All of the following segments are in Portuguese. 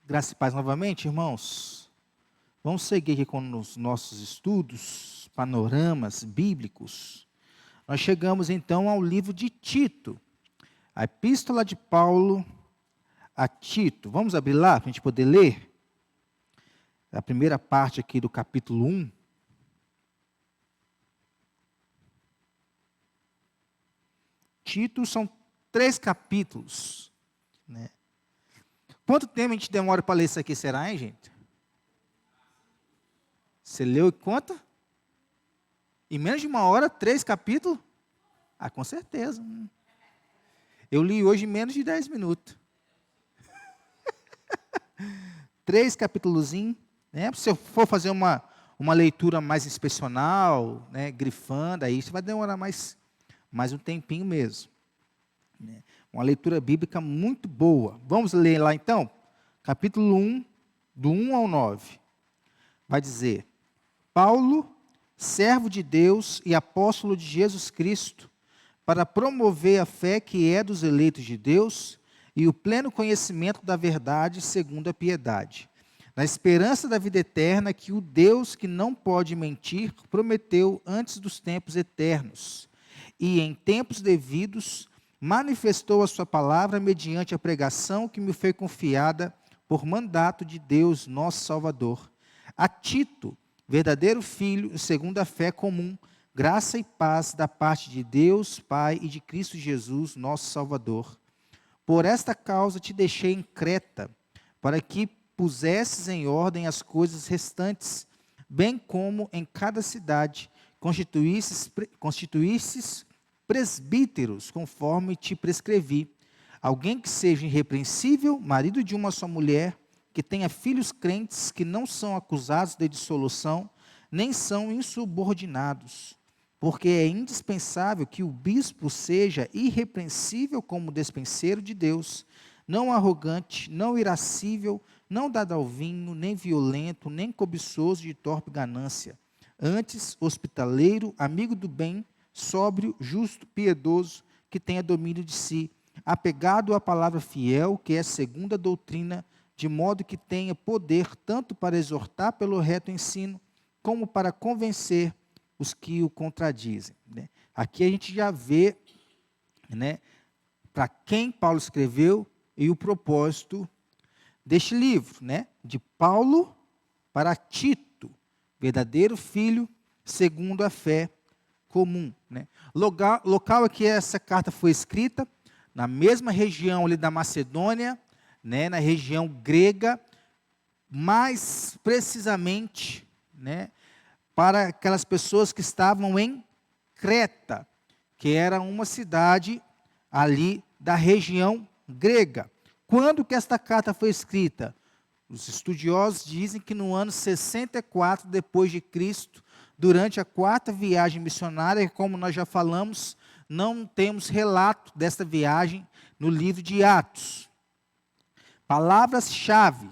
Graça e paz novamente, irmãos. Vamos seguir aqui com os nossos estudos, panoramas bíblicos. Nós chegamos então ao livro de Tito, a epístola de Paulo a Tito. Vamos abrir lá para a gente poder ler? A primeira parte aqui do capítulo 1. Tito são 3 capítulos, né? Quanto tempo a gente demora para ler isso aqui, será, hein, gente? Você leu e conta? Em menos de 1 hora, 3 capítulos? Ah, com certeza. Eu li hoje em menos de 10 minutos. 3 capítulozinhos, né? Se eu for fazer uma leitura mais inspecional, né, grifando, aí você vai demorar mais um tempinho mesmo, né? Uma leitura bíblica muito boa. Vamos ler lá então? Capítulo 1, do 1 ao 9. Vai dizer: Paulo, servo de Deus e apóstolo de Jesus Cristo, para promover a fé que é dos eleitos de Deus e o pleno conhecimento da verdade segundo a piedade, na esperança da vida eterna que o Deus que não pode mentir prometeu antes dos tempos eternos, e em tempos devidos manifestou a sua palavra mediante a pregação que me foi confiada por mandato de Deus, nosso Salvador. A Tito, verdadeiro filho, segundo a fé comum, graça e paz da parte de Deus, Pai, e de Cristo Jesus, nosso Salvador. Por esta causa te deixei em Creta, para que pusesses em ordem as coisas restantes, bem como em cada cidade constituísses presbíteros, conforme te prescrevi. Alguém que seja irrepreensível, marido de uma só mulher, que tenha filhos crentes, que não são acusados de dissolução, nem são insubordinados. Porque é indispensável que o bispo seja irrepreensível como despenseiro de Deus, não arrogante, não irascível, não dado ao vinho, nem violento, nem cobiçoso de torpe ganância. Antes, hospitaleiro, amigo do bem, sóbrio, justo, piedoso, que tenha domínio de si, apegado à palavra fiel, que é segundo a doutrina, de modo que tenha poder tanto para exortar pelo reto ensino, como para convencer os que o contradizem, né? Aqui a gente já vê, né, para quem Paulo escreveu e o propósito deste livro, né, de Paulo para Tito, verdadeiro filho segundo a fé comum, né? Local aqui essa carta foi escrita, na mesma região ali da Macedônia, né, na região grega, mais precisamente, né, para aquelas pessoas que estavam em Creta, que era uma cidade ali da região grega. Quando que esta carta foi escrita? Os estudiosos dizem que no ano 64 depois de Cristo, durante a 4ª viagem missionária, como nós já falamos, não temos relato desta viagem no livro de Atos. Palavras-chave: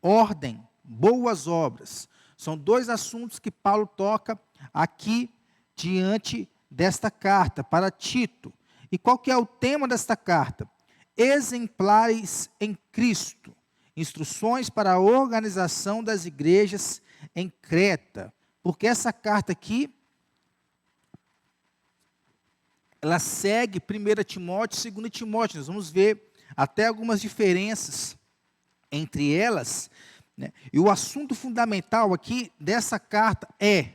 ordem, boas obras. São 2 assuntos que Paulo toca aqui diante desta carta para Tito. E qual que é o tema desta carta? Exemplares em Cristo. Instruções para a organização das igrejas em Creta. Porque essa carta aqui, ela segue 1 Timóteo e 2 Timóteo. Nós vamos ver até algumas diferenças entre elas, né? E o assunto fundamental aqui dessa carta é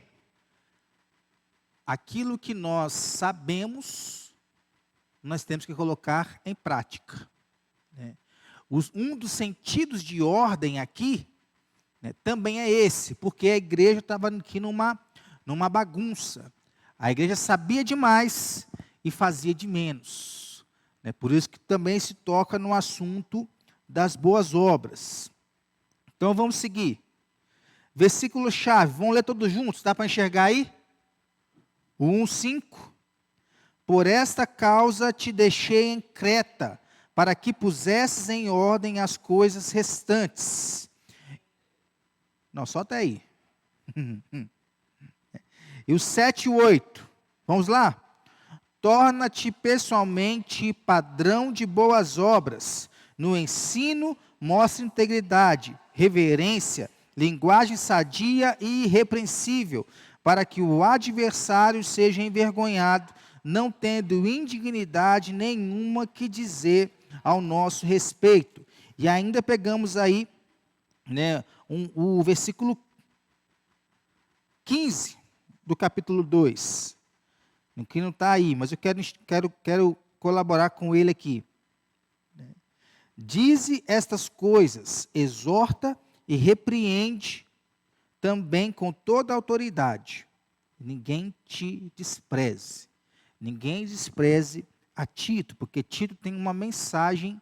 aquilo que nós sabemos, nós temos que colocar em prática, né? Um dos sentidos de ordem aqui, né, também é esse, porque a igreja estava aqui numa bagunça. A igreja sabia demais e fazia de menos, né? Por isso que também se toca no assunto das boas obras. Então vamos seguir. Versículo-chave, vamos ler todos juntos, dá para enxergar aí? O 1:5. Por esta causa te deixei em Creta, para que pusesses em ordem as coisas restantes. Não, só até aí. E o 7 e 8, vamos lá? Torna-te pessoalmente padrão de boas obras, No ensino, mostre integridade, reverência, linguagem sadia e irrepreensível, para que o adversário seja envergonhado, não tendo indignidade nenhuma que dizer ao nosso respeito. E ainda pegamos aí, né, o versículo 15 do capítulo 2, que não está aí, mas eu quero colaborar com ele aqui. Dize estas coisas, exorta e repreende também com toda a autoridade. Ninguém te despreze. Ninguém despreze a Tito, porque Tito tem uma mensagem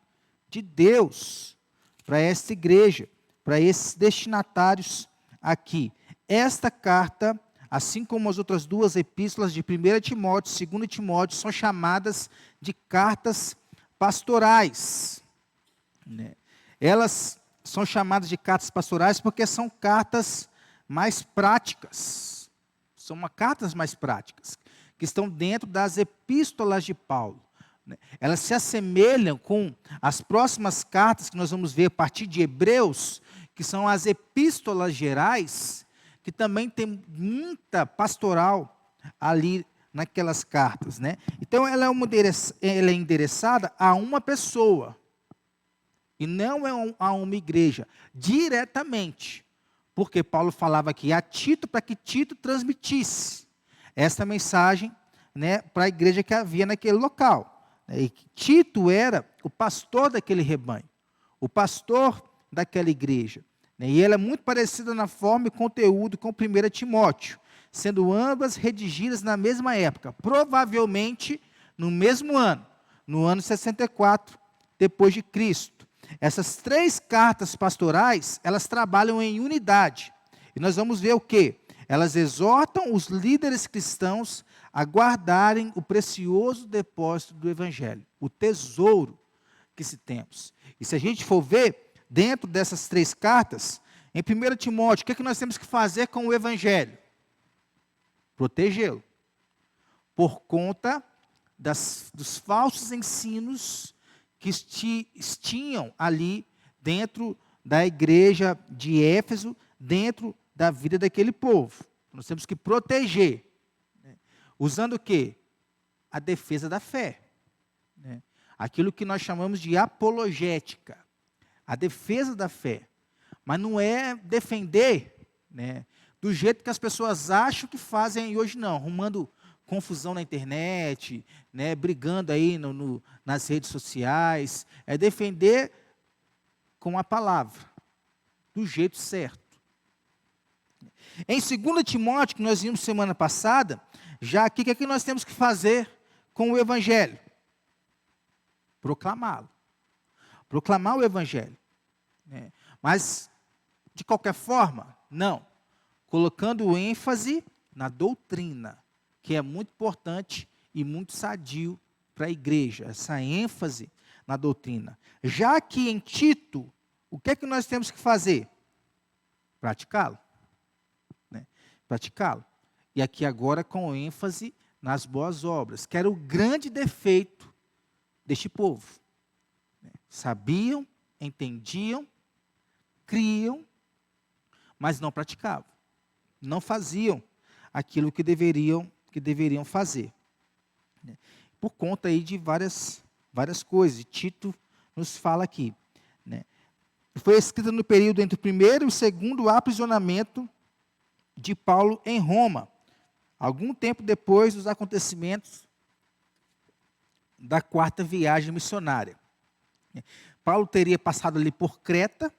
de Deus para esta igreja, para esses destinatários aqui. Esta carta, assim como as outras duas epístolas de 1 Timóteo e 2 Timóteo, são chamadas de cartas pastorais. Elas são chamadas de cartas pastorais porque são cartas mais práticas. São cartas mais práticas, que estão dentro das epístolas de Paulo. Elas se assemelham com as próximas cartas que nós vamos ver a partir de Hebreus, que são as epístolas gerais, que também tem muita pastoral ali naquelas cartas, né? Então ela é endereçada a uma pessoa, e não é a uma igreja, diretamente. Porque Paulo falava aqui a Tito, para que Tito transmitisse esta mensagem, né, para a igreja que havia naquele local. E Tito era o pastor daquele rebanho, o pastor daquela igreja. E ele é muito parecido na forma e conteúdo com 1 Timóteo, sendo ambas redigidas na mesma época, provavelmente no mesmo ano, no ano 64 depois de Cristo. Essas três cartas pastorais, elas trabalham em unidade. E nós vamos ver o quê? Elas exortam os líderes cristãos a guardarem o precioso depósito do Evangelho, o tesouro que se temos. E se a gente for ver, dentro dessas três cartas, em 1 Timóteo, o que é que nós temos que fazer com o Evangelho? Protegê-lo. Por conta dos falsos ensinos que tinham ali dentro da igreja de Éfeso, dentro da vida daquele povo. Nós temos que proteger. Usando o quê? A defesa da fé. Aquilo que nós chamamos de apologética. A defesa da fé. Mas não é defender, né, do jeito que as pessoas acham que fazem hoje, não. Arrumando confusão na internet, né, brigando aí nas redes sociais. É defender com a palavra, do jeito certo. Em 2 Timóteo, que nós vimos semana passada, já aqui, o que é que nós temos que fazer com o Evangelho? Proclamá-lo. Proclamar o Evangelho. Mas, de qualquer forma, não. Colocando ênfase na doutrina, que é muito importante e muito sadio para a igreja, essa ênfase na doutrina. Já que em Tito, o que é que nós temos que fazer? Praticá-lo. Praticá-lo. E aqui agora com ênfase nas boas obras, que era o grande defeito deste povo. Sabiam, entendiam, criam, mas não praticavam. Não faziam aquilo que deveriam fazer. Por conta aí de várias coisas. Tito nos fala aqui. Foi escrita no período entre o primeiro e o segundo aprisionamento de Paulo em Roma, algum tempo depois dos acontecimentos da quarta viagem missionária. Paulo teria passado ali por Creta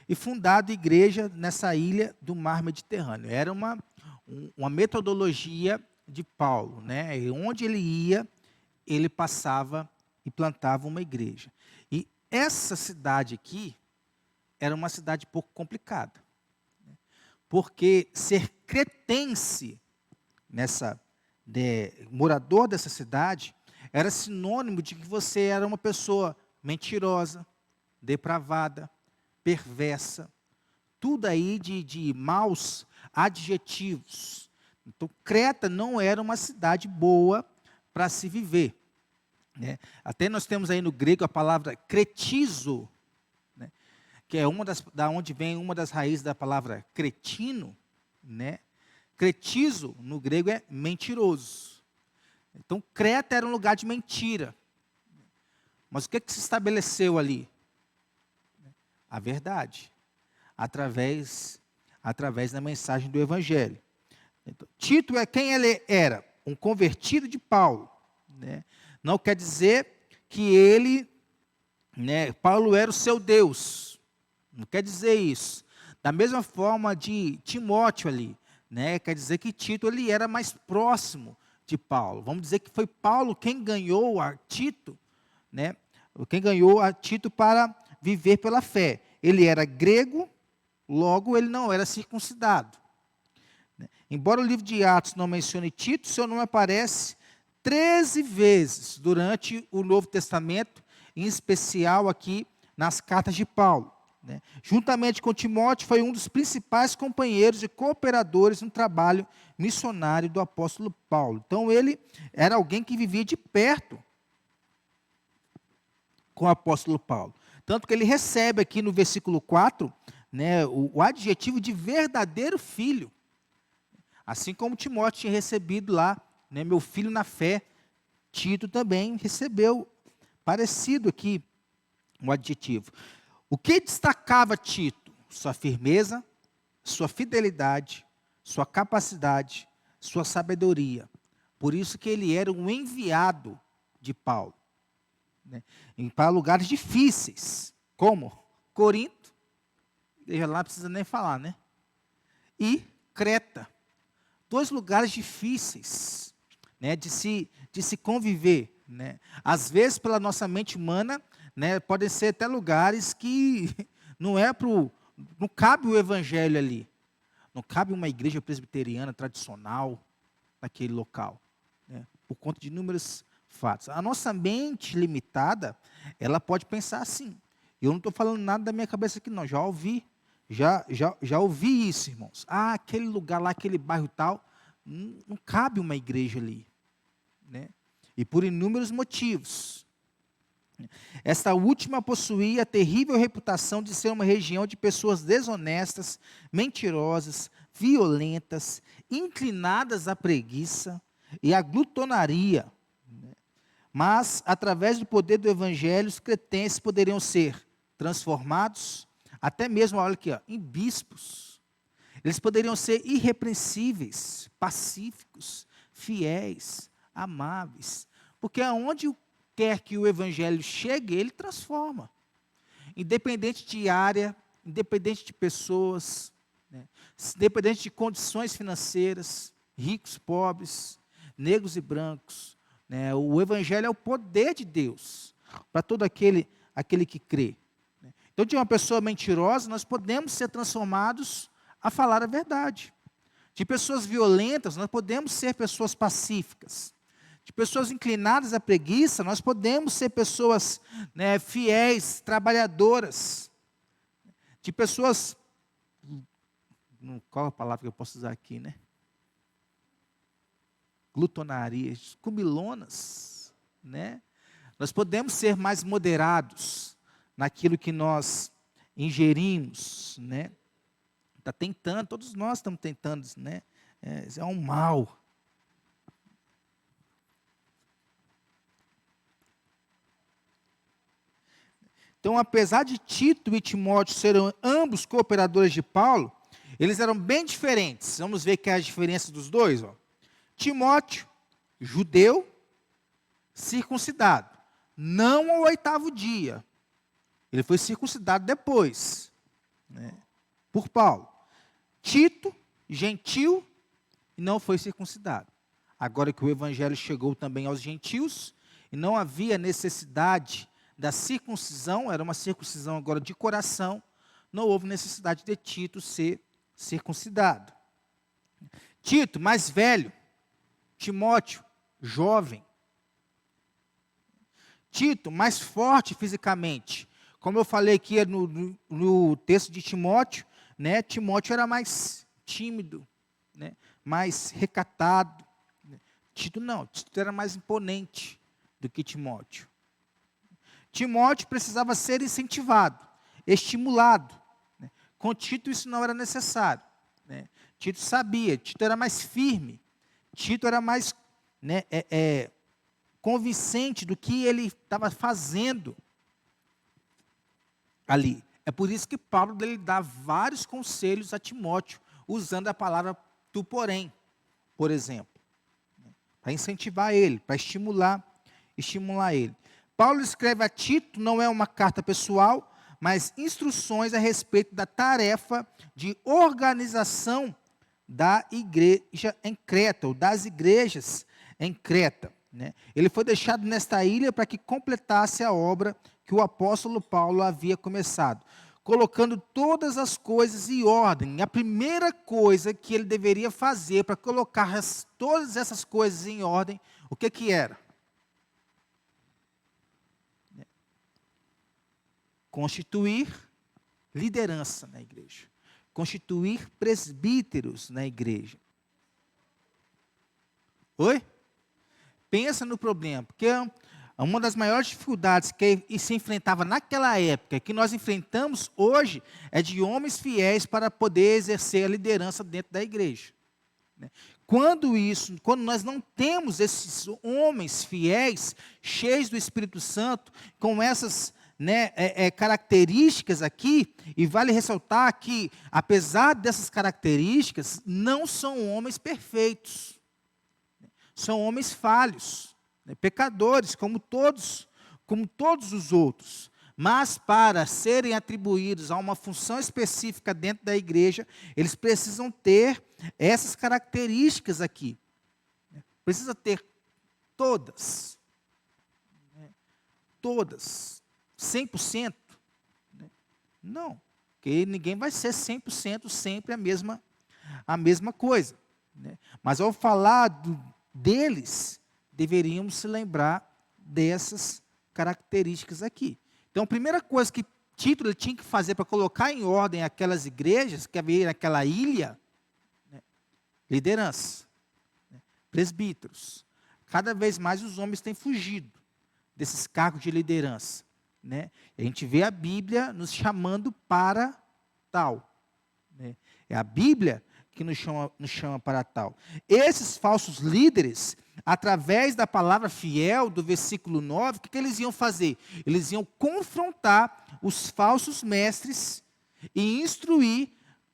e fundado igreja nessa ilha do mar Mediterrâneo. Era uma metodologia de Paulo, né? E onde ele ia, ele passava e plantava uma igreja. E essa cidade aqui era uma cidade pouco complicada, porque ser cretense, morador dessa cidade, era sinônimo de que você era uma pessoa mentirosa, depravada, perversa, tudo aí de maus adjetivos. Então, Creta não era uma cidade boa para se viver. né? Até nós temos aí no grego a palavra cretizo, né? Que é da onde vem uma das raízes da palavra cretino, né? Cretizo no grego é mentiroso. Então Creta era um lugar de mentira. Mas o que se estabeleceu ali? A verdade, através da mensagem do Evangelho. Então, Tito é quem ele era, um convertido de Paulo, né? Não quer dizer que ele, né, Paulo era o seu Deus, não quer dizer isso. Da mesma forma de Timóteo ali, né, quer dizer que Tito ele era mais próximo de Paulo. Vamos dizer que foi Paulo quem ganhou a Tito, né, quem ganhou a Tito para viver pela fé. Ele era grego, logo ele não era circuncidado. Embora o livro de Atos não mencione Tito, seu nome aparece 13 vezes durante o Novo Testamento, em especial aqui nas cartas de Paulo, né? Juntamente com Timóteo, foi um dos principais companheiros e cooperadores no trabalho missionário do apóstolo Paulo. Então ele era alguém que vivia de perto com o apóstolo Paulo. Tanto que ele recebe aqui no versículo 4, né, o adjetivo de verdadeiro filho. Assim como Timóteo tinha recebido lá, né, meu filho na fé, Tito também recebeu parecido aqui um adjetivo. O que destacava Tito? Sua firmeza, sua fidelidade, sua capacidade, sua sabedoria. Por isso que ele era um enviado de Paulo, né, para lugares difíceis, como Corinto, já lá não precisa nem falar, né? E Creta. 2 lugares difíceis, né, de se conviver, né? Às vezes, pela nossa mente humana, né, podem ser até lugares que não cabe o evangelho ali. Não cabe uma igreja presbiteriana tradicional naquele local, né, por conta de inúmeros fatos. A nossa mente limitada, ela pode pensar assim. Eu não estou falando nada da minha cabeça aqui, não. Já ouvi isso, irmãos. Ah, aquele lugar lá, aquele bairro tal, não cabe uma igreja ali, né? E por inúmeros motivos. Esta última possuía a terrível reputação de ser uma região de pessoas desonestas, mentirosas, violentas, inclinadas à preguiça e à glutonaria. Mas, através do poder do evangelho, os cretenses poderiam ser transformados, até mesmo, olha aqui, ó, em bispos. Eles poderiam ser irrepreensíveis, pacíficos, fiéis, amáveis. Porque aonde quer que o evangelho chegue, ele transforma. Independente de área, independente de pessoas, né, independente de condições financeiras, ricos, pobres, negros e brancos, né, o evangelho é o poder de Deus para todo aquele que crê. Então, de uma pessoa mentirosa, nós podemos ser transformados a falar a verdade. De pessoas violentas, nós podemos ser pessoas pacíficas. De pessoas inclinadas à preguiça, nós podemos ser pessoas, né, fiéis, trabalhadoras. De pessoas, qual a palavra que eu posso usar aqui, né? Glutonarias, comilonas, né? Nós podemos ser mais moderados naquilo que nós ingerimos, né? Está tentando, todos nós estamos tentando, né? É um mal. Então, apesar de Tito e Timóteo serem ambos cooperadores de Paulo, eles eram bem diferentes. Vamos ver que é a diferença dos dois. Ó. Timóteo, judeu, circuncidado. Não ao 8º dia. Ele foi circuncidado depois, né, por Paulo. Tito, gentil, e não foi circuncidado. Agora que o evangelho chegou também aos gentios, e não havia necessidade da circuncisão, era uma circuncisão agora de coração, não houve necessidade de Tito ser circuncidado. Tito, mais velho. Timóteo, jovem. Tito, mais forte fisicamente. Como eu falei aqui no texto de Timóteo, né, Timóteo era mais tímido, né, mais recatado. Tito não, Tito era mais imponente, do que Timóteo. Timóteo precisava ser incentivado, estimulado. Né? Com Tito isso não era necessário. Né? Tito sabia, Tito era mais firme, Tito era mais, né, convincente do que ele estava fazendo ali. É por isso que Paulo ele dá vários conselhos a Timóteo, usando a palavra tu porém, por exemplo, para incentivar ele, para estimular ele. Paulo escreve a Tito, não é uma carta pessoal, mas instruções a respeito da tarefa de organização da igreja em Creta, ou das igrejas em Creta. Né? Ele foi deixado nesta ilha para que completasse a obra que o apóstolo Paulo havia começado, colocando todas as coisas em ordem. A primeira coisa que ele deveria fazer para colocar todas essas coisas em ordem, o que era? Constituir liderança na igreja. Constituir presbíteros na igreja. Oi? Pensa no problema, porque uma das maiores dificuldades que se enfrentava naquela época, que nós enfrentamos hoje, é de homens fiéis para poder exercer a liderança dentro da igreja. Quando nós não temos esses homens fiéis, cheios do Espírito Santo, com essas características aqui, e vale ressaltar que, apesar dessas características, não são homens perfeitos. São homens falhos, pecadores, como todos os outros. Mas para serem atribuídos a uma função específica dentro da igreja, eles precisam ter essas características aqui. Precisa ter todas. Todas. 100%. Não, porque ninguém vai ser 100% sempre a mesma coisa. Mas ao falar deles, deveríamos se lembrar dessas características aqui. Então, a primeira coisa que Tito ele tinha que fazer para colocar em ordem aquelas igrejas que havia naquela ilha, liderança, presbíteros. Cada vez mais os homens têm fugido desses cargos de liderança. A gente vê a Bíblia nos chamando para tal. É a Bíblia que nos chama para tal. Esses falsos líderes, através da palavra fiel, do versículo 9, o que eles iam fazer? Eles iam confrontar os falsos mestres e instruir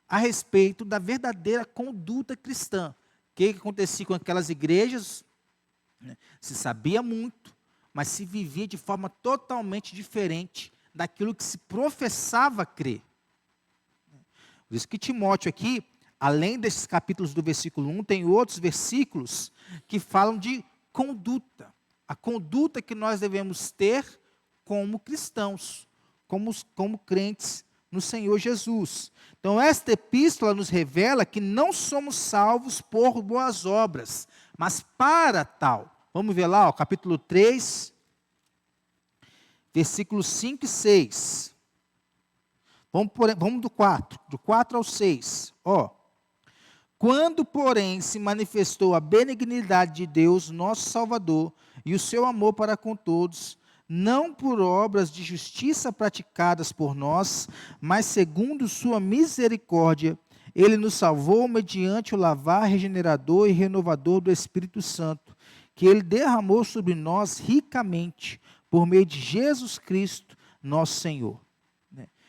a respeito da verdadeira conduta cristã. O que acontecia com aquelas igrejas? Se sabia muito, mas se vivia de forma totalmente diferente daquilo que se professava crer. Por isso que Timóteo aqui, além desses capítulos do versículo 1, tem outros versículos que falam de conduta. A conduta que nós devemos ter como cristãos, como crentes no Senhor Jesus. Então, esta epístola nos revela que não somos salvos por boas obras, mas para tal. Vamos ver lá, capítulo 3, versículos 5 e 6. Vamos do 4 ao 6. Quando, porém, se manifestou a benignidade de Deus, nosso Salvador, e o seu amor para com todos, não por obras de justiça praticadas por nós, mas segundo sua misericórdia, ele nos salvou mediante o lavar regenerador e renovador do Espírito Santo, que ele derramou sobre nós ricamente, por meio de Jesus Cristo, nosso Senhor.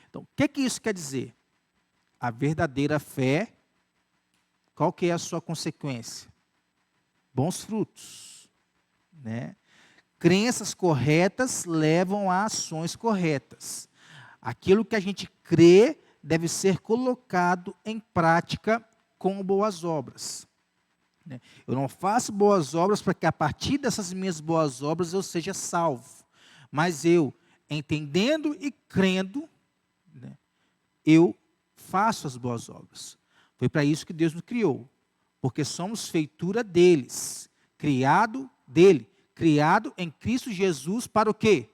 Então, o que isso quer dizer? A verdadeira fé, qual que é a sua consequência? Bons frutos. Crenças corretas levam a ações corretas. Aquilo que a gente crê deve ser colocado em prática com boas obras. Eu não faço boas obras para que a partir dessas minhas boas obras eu seja salvo. Mas eu, entendendo e crendo, eu faço as boas obras. Foi para isso que Deus nos criou. Porque somos feitura deles. Criado em Cristo Jesus para o quê?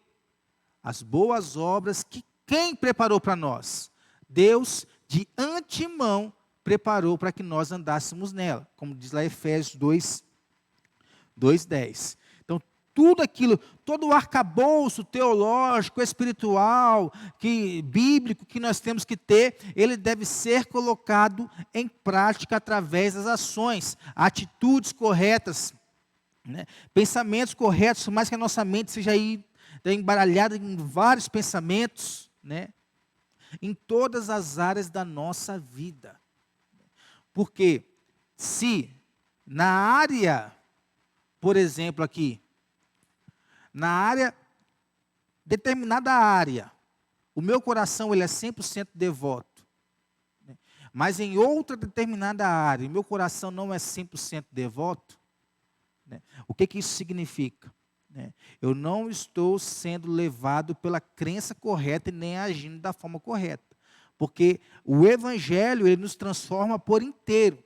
As boas obras que quem preparou para nós? Deus de antemão preparou para que nós andássemos nela. Como diz lá Efésios 2:10. Então, tudo aquilo, todo o arcabouço teológico, espiritual, bíblico que nós temos que ter, ele deve ser colocado em prática através das ações, atitudes corretas, né? Pensamentos corretos, por mais que a nossa mente seja aí embaralhada em vários pensamentos, né? Em todas as áreas da nossa vida. Porque se na área, por exemplo aqui, determinada área, o meu coração ele é 100% devoto, né? Mas em outra determinada área, o meu coração não é 100% devoto, né? O que isso significa? Né? Eu não estou sendo levado pela crença correta e nem agindo da forma correta. Porque o Evangelho, ele nos transforma por inteiro.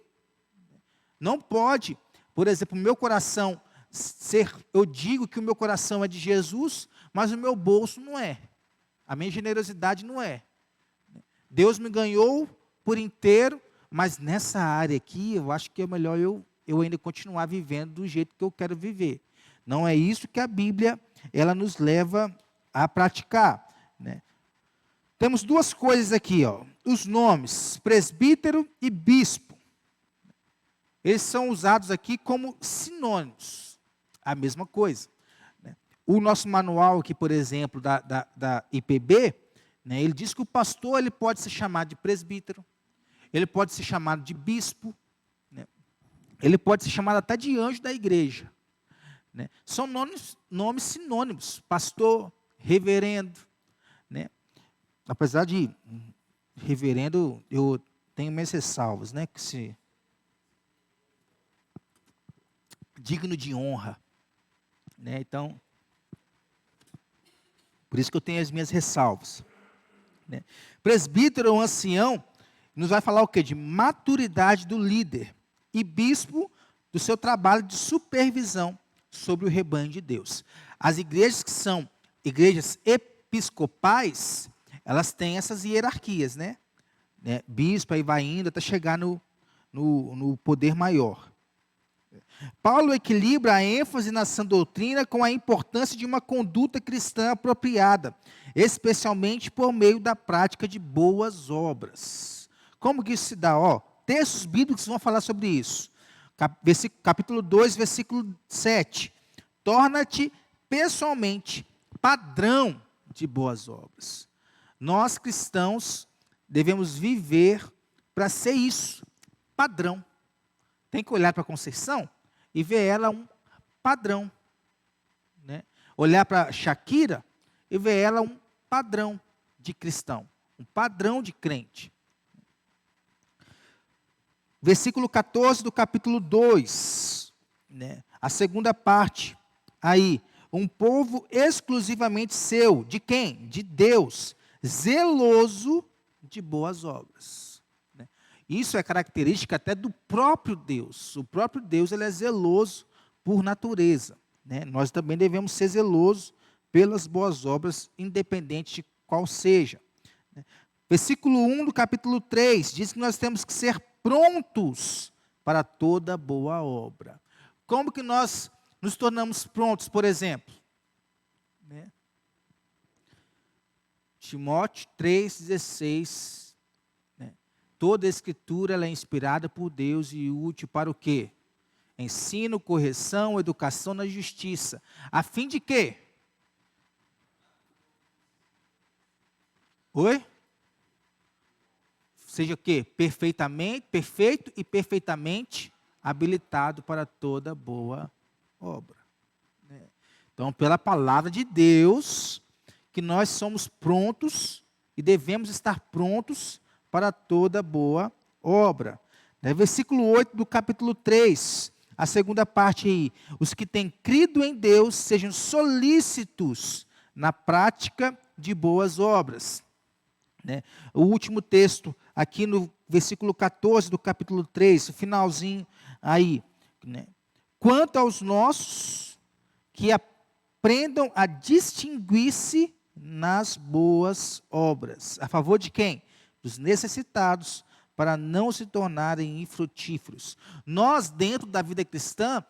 Não pode, por exemplo, o meu coração eu digo que o meu coração é de Jesus, mas o meu bolso não é. A minha generosidade não é. Deus me ganhou por inteiro, mas nessa área aqui, eu acho que é melhor eu ainda continuar vivendo do jeito que eu quero viver. Não é isso que a Bíblia, ela nos leva a praticar, né? Temos duas coisas aqui, ó, os nomes, presbítero e bispo. Eles são usados aqui como sinônimos. A mesma coisa, né? O nosso manual aqui, por exemplo, da IPB, né, ele diz que o pastor ele pode ser chamado de presbítero, ele pode ser chamado de bispo, né, ele pode ser chamado até de anjo da igreja, né? São nomes sinônimos, pastor, reverendo, né? Apesar de reverendo, eu tenho minhas ressalvas, né, que se digno de honra, né? Então, por isso que eu tenho as minhas ressalvas, né? Presbítero ou ancião nos vai falar o quê? De maturidade do líder, e bispo do seu trabalho de supervisão sobre o rebanho de Deus. As igrejas que são igrejas episcopais, elas têm essas hierarquias, né? Bispo, aí vai indo até chegar no poder maior. Paulo equilibra a ênfase na sã doutrina com a importância de uma conduta cristã apropriada, especialmente por meio da prática de boas obras. Como que isso se dá? Textos bíblicos vão falar sobre isso. Capítulo 2, versículo 7. Torna-te pessoalmente padrão de boas obras. Nós cristãos devemos viver para ser isso, padrão. Tem que olhar para a Conceição e ver ela um padrão, né? Olhar para Shakira e ver ela um padrão de cristão, um padrão de crente. Versículo 14 do capítulo 2, né? A segunda parte, aí, um povo exclusivamente seu, de quem? De Deus, zeloso de boas obras. Isso é característica até do próprio Deus. O próprio Deus ele é zeloso por natureza, né? Nós também devemos ser zelosos pelas boas obras, independente de qual seja, né? Versículo 1 do capítulo 3 diz que nós temos que ser prontos para toda boa obra. Como que nós nos tornamos prontos, por exemplo? Né? Timóteo 3,16. Toda a escritura ela é inspirada por Deus e útil para o quê? Ensino, correção, educação na justiça. A fim de quê? Oi? Seja o quê? Perfeito e perfeitamente habilitado para toda boa obra. Então, pela palavra de Deus, que nós somos prontos e devemos estar prontos para toda boa obra. Versículo 8 do capítulo 3, a segunda parte aí. Os que têm crido em Deus sejam solícitos na prática de boas obras. Né? O último texto, aqui no versículo 14 do capítulo 3, o finalzinho aí. Né? Quanto aos nossos, que aprendam a distinguir-se nas boas obras. A favor de quem? Dos necessitados, para não se tornarem infrutíferos. Nós, dentro da vida cristã,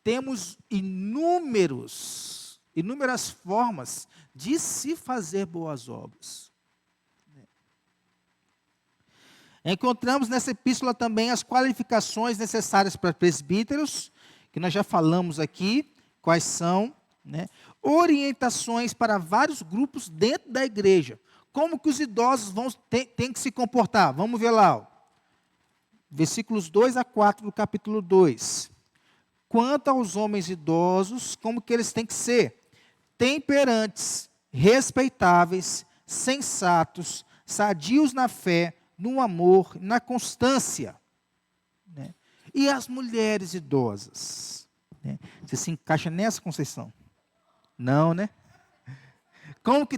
temos inúmeras formas de se fazer boas obras. Encontramos nessa epístola também as qualificações necessárias para presbíteros, que nós já falamos aqui, quais são, né? Orientações para vários grupos dentro da igreja. Como que os idosos têm que se comportar? Vamos ver lá. Ó. Versículos 2 a 4 do capítulo 2. Quanto aos homens idosos, como que eles têm que ser? Temperantes, respeitáveis, sensatos, sadios na fé, no amor, na constância. Né? E as mulheres idosas? Né? Você se encaixa nessa concepção? Não, né? Como que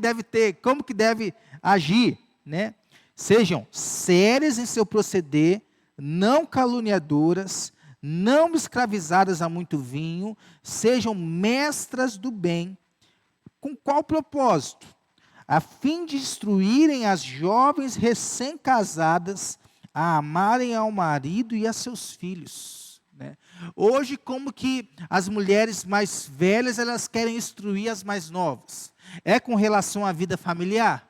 deve agir? Né? Sejam sérias em seu proceder, não caluniadoras, não escravizadas a muito vinho, sejam mestras do bem. Com qual propósito? A fim de instruírem as jovens recém-casadas a amarem ao marido e a seus filhos. Né? Hoje, como que as mulheres mais velhas, elas querem instruir as mais novas? É com relação à vida familiar?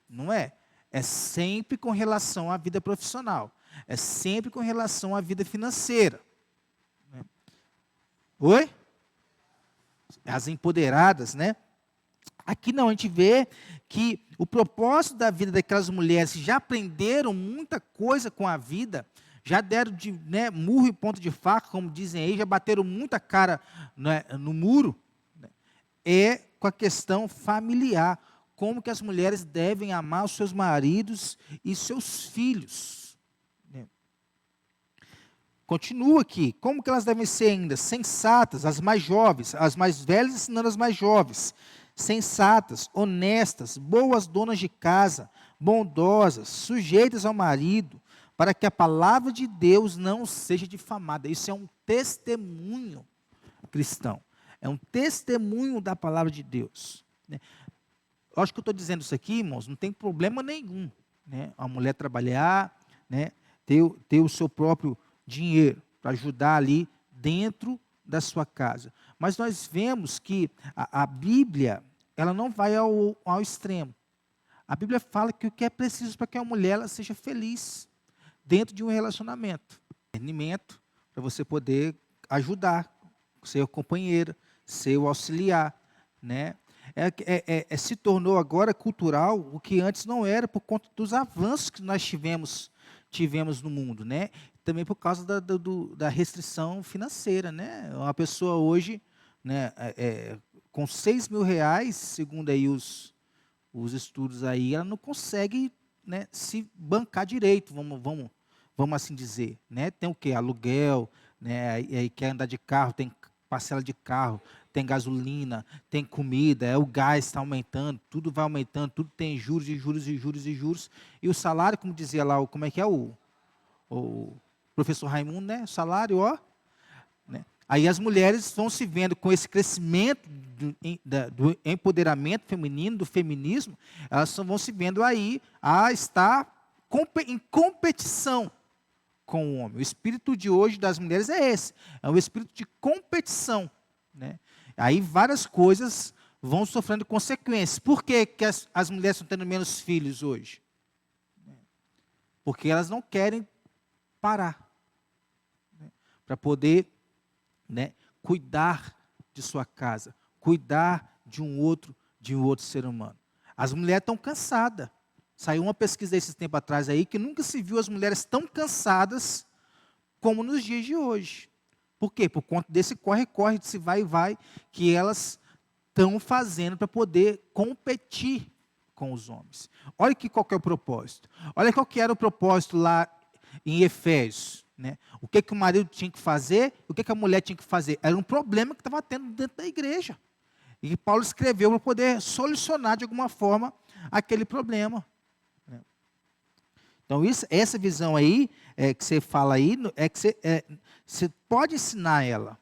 Não é. É sempre com relação à vida profissional. É sempre com relação à vida financeira. Oi? As empoderadas, né? Aqui não, a gente vê que o propósito da vida daquelas mulheres que já aprenderam muita coisa com a vida, já deram de murro e ponta de faca, como dizem aí, já bateram muita cara no muro, é com a questão familiar. Como que as mulheres devem amar os seus maridos e seus filhos. Continua aqui. Como que elas devem ser ainda? Sensatas, as mais jovens, as mais velhas ensinando as mais jovens. Sensatas, honestas, boas donas de casa, bondosas, sujeitas ao marido, para que a palavra de Deus não seja difamada. Isso é um testemunho cristão. É um testemunho da palavra de Deus. Acho que eu estou dizendo isso aqui, irmãos, não tem problema nenhum. A mulher trabalhar, ter o seu próprio dinheiro para ajudar ali dentro da sua casa. Mas nós vemos que a Bíblia, ela não vai ao extremo. A Bíblia fala que o que é preciso para que a mulher ela seja feliz dentro de um relacionamento. Discernimento para você poder ajudar, ser o companheiro, ser o auxiliar. Né? Se tornou agora cultural o que antes não era, por conta dos avanços que nós tivemos no mundo. Né? Também por causa da restrição financeira. Né? Uma pessoa hoje, né, com R$6.000, segundo aí os estudos aí, ela não consegue, né, se bancar direito, vamos assim dizer. Né? Tem o quê? Aluguel, né? Aí quer andar de carro, tem parcela de carro, tem gasolina, tem comida, o gás está aumentando, tudo vai aumentando, tudo tem juros e juros e juros e juros. E o salário, como dizia lá, como é que é o professor Raimundo, né? O salário, ó. Né? Aí as mulheres vão se vendo com esse crescimento do empoderamento feminino, do feminismo, elas vão se vendo aí a estar em competição com o homem. O espírito de hoje das mulheres é esse, é um espírito de competição. Né? Aí várias coisas vão sofrendo consequências. Por que as mulheres estão tendo menos filhos hoje? Porque elas não querem parar. Né? Para poder, né, cuidar de sua casa, cuidar de um outro ser humano. As mulheres estão cansadas. Saiu uma pesquisa desses tempo atrás aí que nunca se viu as mulheres tão cansadas como nos dias de hoje. Por quê? Por conta desse corre-corre, desse vai-vai que elas estão fazendo para poder competir com os homens. Olha qual que é o propósito. Olha qual que era o propósito lá em Efésios. Né? O que o marido tinha que fazer, o que a mulher tinha que fazer. Era um problema que estava tendo dentro da igreja. E Paulo escreveu para poder solucionar de alguma forma aquele problema. Então, essa visão aí, que você fala aí, é que você pode ensinar ela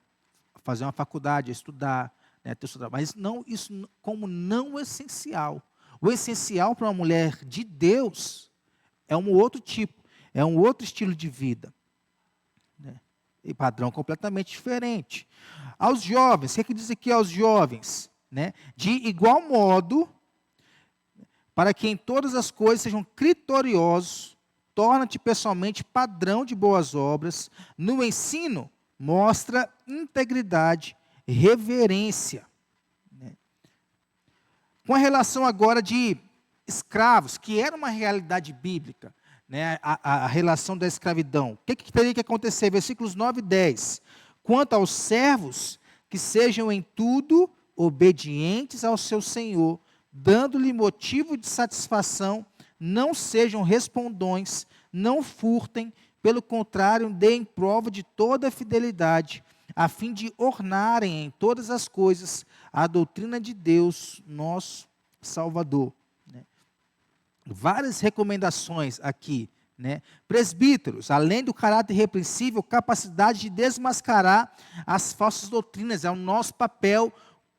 a fazer uma faculdade, a estudar, né, mas não, isso como não essencial. O essencial para uma mulher de Deus é um outro tipo, é um outro estilo de vida. Né? E padrão completamente diferente. Aos jovens, o que é que diz aqui aos jovens? Né? De igual modo, para que em todas as coisas sejam criteriosos, torna-te pessoalmente padrão de boas obras. No ensino, mostra integridade, reverência. Né? Com a relação agora de escravos, que era uma realidade bíblica, né? A relação da escravidão. O que teria que acontecer? Versículos 9 e 10. Quanto aos servos, que sejam em tudo obedientes ao seu Senhor, dando-lhe motivo de satisfação, não sejam respondões, não furtem, pelo contrário, deem prova de toda a fidelidade, a fim de ornarem em todas as coisas a doutrina de Deus, nosso Salvador. Várias recomendações aqui. Né? Presbíteros, além do caráter irrepreensível, capacidade de desmascarar as falsas doutrinas, é o nosso papel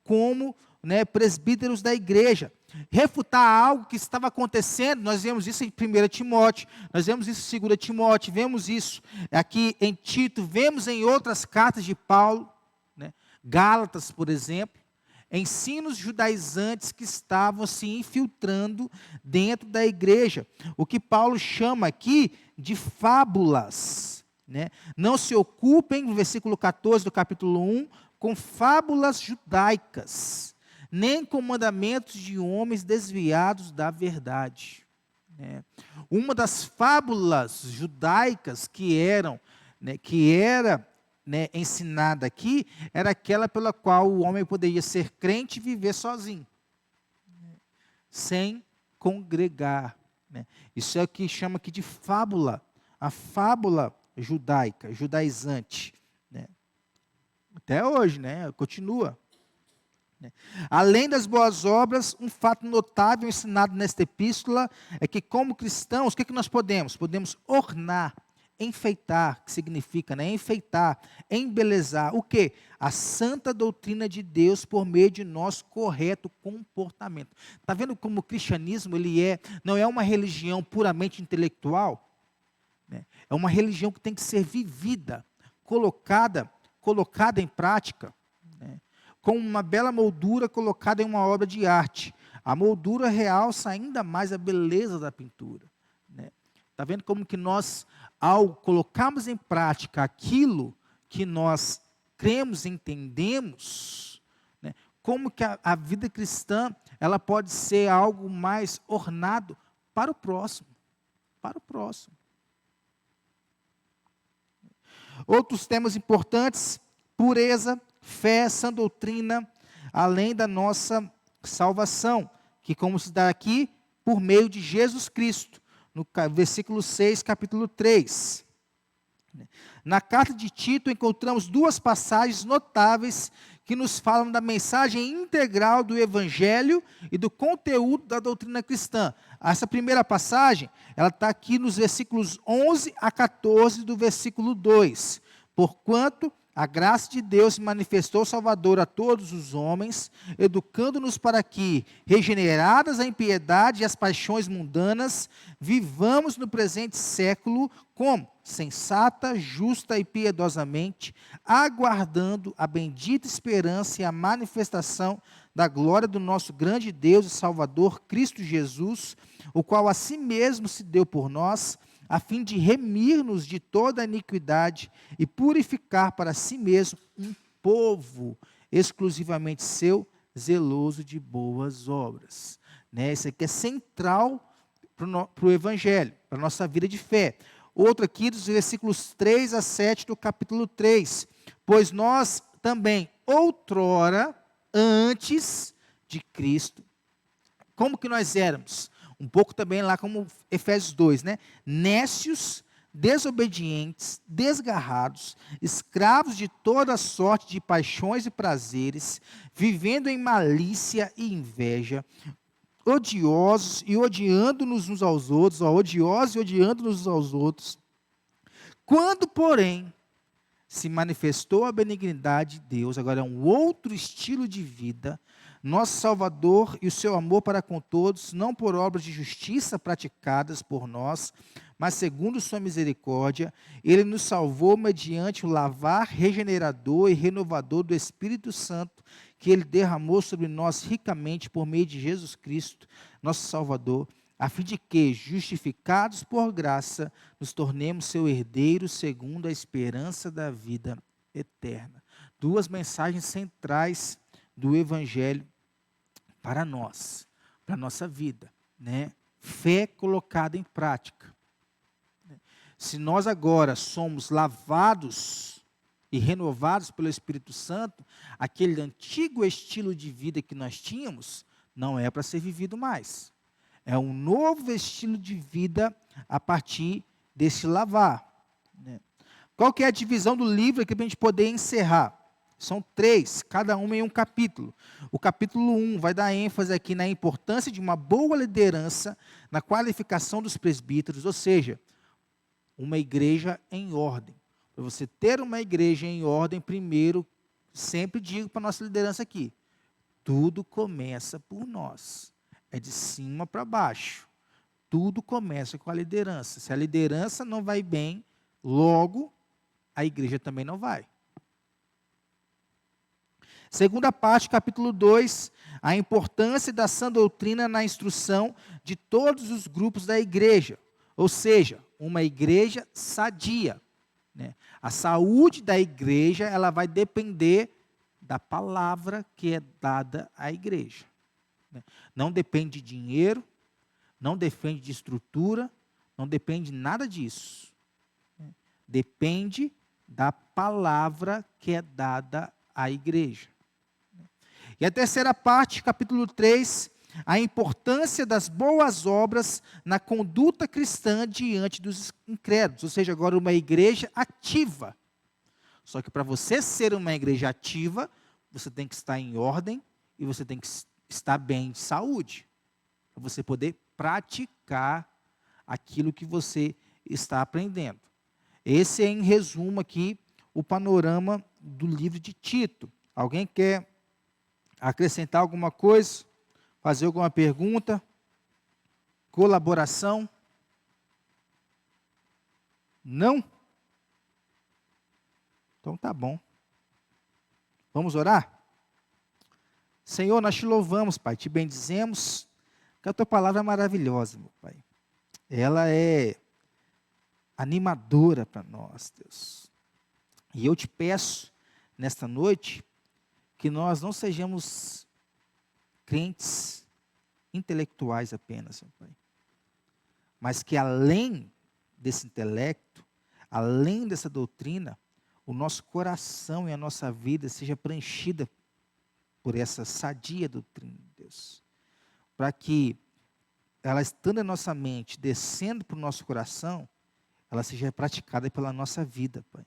como, né, presbíteros da igreja. Refutar algo que estava acontecendo, nós vemos isso em 1 Timóteo, nós vemos isso em 2 Timóteo, vemos isso aqui em Tito, vemos em outras cartas de Paulo, né? Gálatas, por exemplo, ensinos judaizantes que estavam se infiltrando dentro da igreja. O que Paulo chama aqui de fábulas. Né? Não se ocupem, no versículo 14 do capítulo 1, com fábulas judaicas, nem com mandamentos de homens desviados da verdade. Né? Uma das fábulas judaicas que era ensinada aqui, era aquela pela qual o homem poderia ser crente e viver sozinho, sem congregar. Né? Isso é o que chama aqui de fábula, a fábula judaica, judaizante. Né? Até hoje, né? Continua. Né? Além das boas obras, um fato notável ensinado nesta epístola é que, como cristãos, o que nós podemos? Podemos ornar, enfeitar, que significa, né, enfeitar, embelezar, o quê? A santa doutrina de Deus por meio de nosso correto comportamento. Está vendo como o cristianismo não é uma religião puramente intelectual? Né? É uma religião que tem que ser vivida, colocada em prática, né? Com uma bela moldura colocada em uma obra de arte. A moldura realça ainda mais a beleza da pintura. Está vendo como que nós, ao colocarmos em prática aquilo que nós cremos e entendemos, né, como que a vida cristã ela pode ser algo mais ornado para o próximo. Para o próximo. Outros temas importantes: pureza, fé, sã doutrina, além da nossa salvação, que como se dá aqui, por meio de Jesus Cristo. No versículo 6, capítulo 3. Na carta de Tito, encontramos duas passagens notáveis que nos falam da mensagem integral do Evangelho e do conteúdo da doutrina cristã. Essa primeira passagem, ela está aqui nos versículos 11 a 14 do versículo 2. Porquanto a graça de Deus se manifestou salvadora a todos os homens, educando-nos para que, regeneradas a impiedade e as paixões mundanas, vivamos no presente século como sensata, justa e piedosamente, aguardando a bendita esperança e a manifestação da glória do nosso grande Deus e Salvador, Cristo Jesus, o qual a si mesmo se deu por nós, a fim de remir-nos de toda a iniquidade e purificar para si mesmo um povo exclusivamente seu, zeloso de boas obras. Né? Isso aqui é central para o Evangelho, para a nossa vida de fé. Outro aqui dos versículos 3 a 7 do capítulo 3. Pois nós também, outrora, antes de Cristo, como que nós éramos? Um pouco também lá como Efésios 2, né? Nécios, desobedientes, desgarrados, escravos de toda sorte de paixões e prazeres, vivendo em malícia e inveja, odiosos e odiando-nos uns aos outros, odiosos e odiando-nos uns aos outros. Quando, porém, se manifestou a benignidade de Deus, agora é um outro estilo de vida, nosso Salvador, e o seu amor para com todos, não por obras de justiça praticadas por nós, mas segundo sua misericórdia, ele nos salvou mediante o lavar regenerador e renovador do Espírito Santo, que ele derramou sobre nós ricamente por meio de Jesus Cristo, nosso Salvador, a fim de que, justificados por graça, nos tornemos seu herdeiro segundo a esperança da vida eterna. Duas mensagens centrais do Evangelho para nós, para a nossa vida, né? Fé colocada em prática. Se nós agora somos lavados e renovados pelo Espírito Santo, aquele antigo estilo de vida que nós tínhamos, não é para ser vivido mais. É um novo estilo de vida a partir desse lavar. Né? Qual que é a divisão do livro aqui para a gente poder encerrar? São 3, cada uma em um capítulo. O capítulo 1 vai dar ênfase aqui na importância de uma boa liderança, na qualificação dos presbíteros, ou seja, uma igreja em ordem. Para você ter uma igreja em ordem, primeiro, sempre digo para a nossa liderança aqui, tudo começa por nós. É de cima para baixo. Tudo começa com a liderança. Se a liderança não vai bem, logo, a igreja também não vai. Segunda parte, capítulo 2, a importância da sã doutrina na instrução de todos os grupos da igreja. Ou seja, uma igreja sadia. Né? A saúde da igreja, ela vai depender da palavra que é dada à igreja. Né? Não depende de dinheiro, não depende de estrutura, não depende de nada disso. Né? Depende da palavra que é dada à igreja. E a terceira parte, capítulo 3, a importância das boas obras na conduta cristã diante dos incrédulos, ou seja, agora uma igreja ativa. Só que para você ser uma igreja ativa, você tem que estar em ordem e você tem que estar bem de saúde, para você poder praticar aquilo que você está aprendendo. Esse é, em resumo, aqui, o panorama do livro de Tito. Alguém quer acrescentar alguma coisa? Fazer alguma pergunta? Colaboração? Não? Então tá bom. Vamos orar? Senhor, nós te louvamos, Pai, te bendizemos, que a tua palavra é maravilhosa, meu Pai. Ela é animadora para nós, Deus. E eu te peço, nesta noite, que nós não sejamos crentes intelectuais apenas, meu Pai. Mas que além desse intelecto, além dessa doutrina, o nosso coração e a nossa vida seja preenchida por essa sadia doutrina de Deus. Para que ela estando em nossa mente, descendo para o nosso coração, ela seja praticada pela nossa vida, Pai.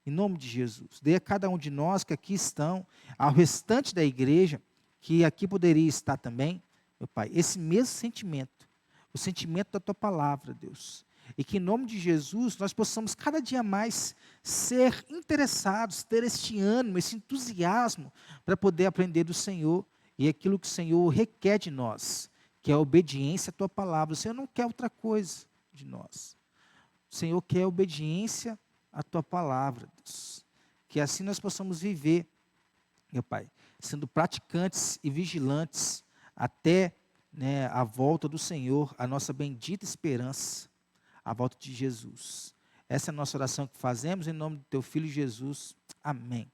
Em nome de Jesus, dê a cada um de nós que aqui estão, ao restante da igreja, que aqui poderia estar também, meu Pai, esse mesmo sentimento, o sentimento da Tua palavra, Deus. E que em nome de Jesus, nós possamos cada dia mais ser interessados, ter este ânimo, esse entusiasmo, para poder aprender do Senhor, e aquilo que o Senhor requer de nós, que é a obediência à Tua palavra. O Senhor não quer outra coisa de nós. O Senhor quer a obediência a Tua palavra, Deus. Que assim nós possamos viver, meu Pai, sendo praticantes e vigilantes até a volta do Senhor, a nossa bendita esperança, a volta de Jesus. Essa é a nossa oração que fazemos em nome do Teu Filho Jesus. Amém.